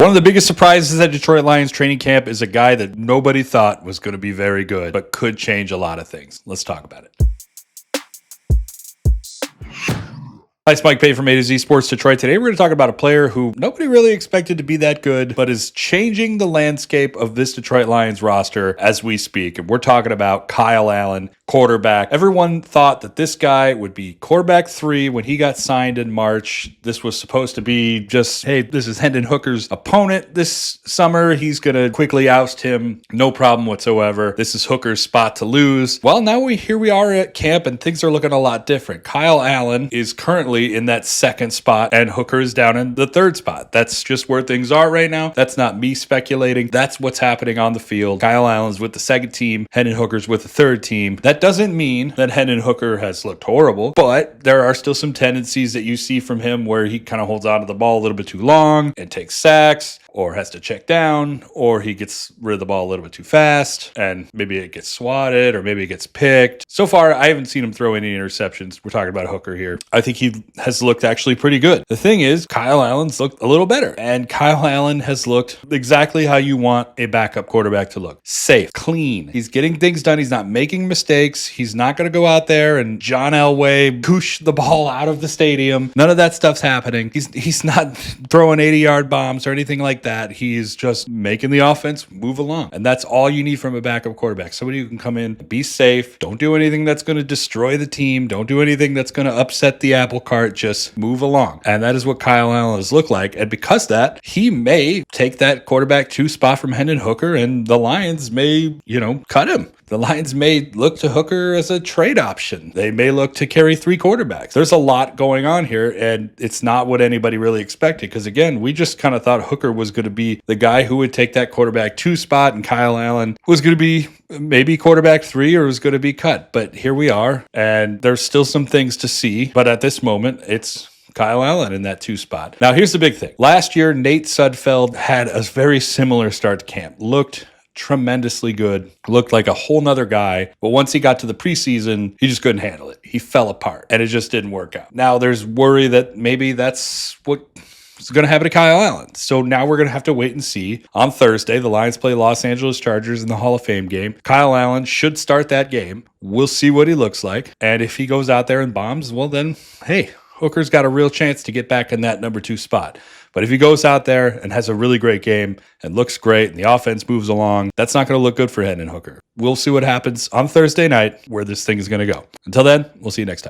One of the biggest surprises at Detroit Lions training camp is a guy that nobody thought was going to be very good, but could change a lot of things. Let's talk about it. Hi, it's Mike Payton from A to Z Sports Detroit. Today we're going to talk about a player who nobody really expected to be that good, but is changing the landscape of this Detroit Lions roster as we speak. And we're talking about Kyle Allen, quarterback. Everyone thought that this guy would be quarterback 3 when he got signed in March. This was supposed to be just, hey, this is Hendon Hooker's opponent this summer. He's going to quickly oust him. No problem whatsoever. This is Hooker's spot to lose. Well, now here we are at camp and things are looking a lot different. Kyle Allen is currently in that second spot and Hooker is down in the third spot. That's just where things are right now. That's not me speculating. That's what's happening on the field. Kyle Allen's with the second team. Hendon Hooker's with the third team. That doesn't mean that Hendon Hooker has looked horrible, but there are still some tendencies that you see from him where he kind of holds on to the ball a little bit too long and takes sacks, or has to check down, or he gets rid of the ball a little bit too fast, and maybe it gets swatted, or maybe it gets picked. So far, I haven't seen him throw any interceptions. We're talking about Hooker here. I think he has looked actually pretty good. The thing is, Kyle Allen's looked a little better, and Kyle Allen has looked exactly how you want a backup quarterback to look. Safe, clean. He's getting things done. He's not making mistakes. He's not going to go out there and John Elway goosh the ball out of the stadium. None of that stuff's happening. He's not throwing 80-yard bombs or anything like that. He is just making the offense move along. And that's all you need from a backup quarterback. Somebody who can come in, be safe, don't do anything that's going to destroy the team, don't do anything that's going to upset the apple cart, just move along. And that is what Kyle Allen has looked like. And because of that, he may take that quarterback 2 spot from Hendon Hooker, and the Lions may, cut him. The Lions may look to Hooker as a trade option. They may look to carry 3 quarterbacks. There's a lot going on here, and it's not what anybody really expected. Because again, we just kind of thought Hooker was going to be the guy who would take that quarterback 2 spot, and Kyle Allen was going to be maybe quarterback 3 or was going to be cut. But here we are, and there's still some things to see. But at this moment, it's Kyle Allen in that 2 spot. Now, here's the big thing. Last year, Nate Sudfeld had a very similar start to camp. Looked tremendously good, looked like a whole nother guy, but once he got to the preseason, he just couldn't handle it. He fell apart, and it just didn't work out. Now there's worry that maybe that's what is going to happen to Kyle Allen. So now we're going to have to wait and see. On Thursday, the Lions play Los Angeles Chargers in the Hall of Fame game. Kyle Allen should start that game. We'll see what he looks like, and if he goes out there and bombs, well then, hey, Hooker's got a real chance to get back in that number 2 spot. But if he goes out there and has a really great game and looks great and the offense moves along, that's not going to look good for Hendon Hooker. We'll see what happens on Thursday night where this thing is going to go. Until then, we'll see you next time.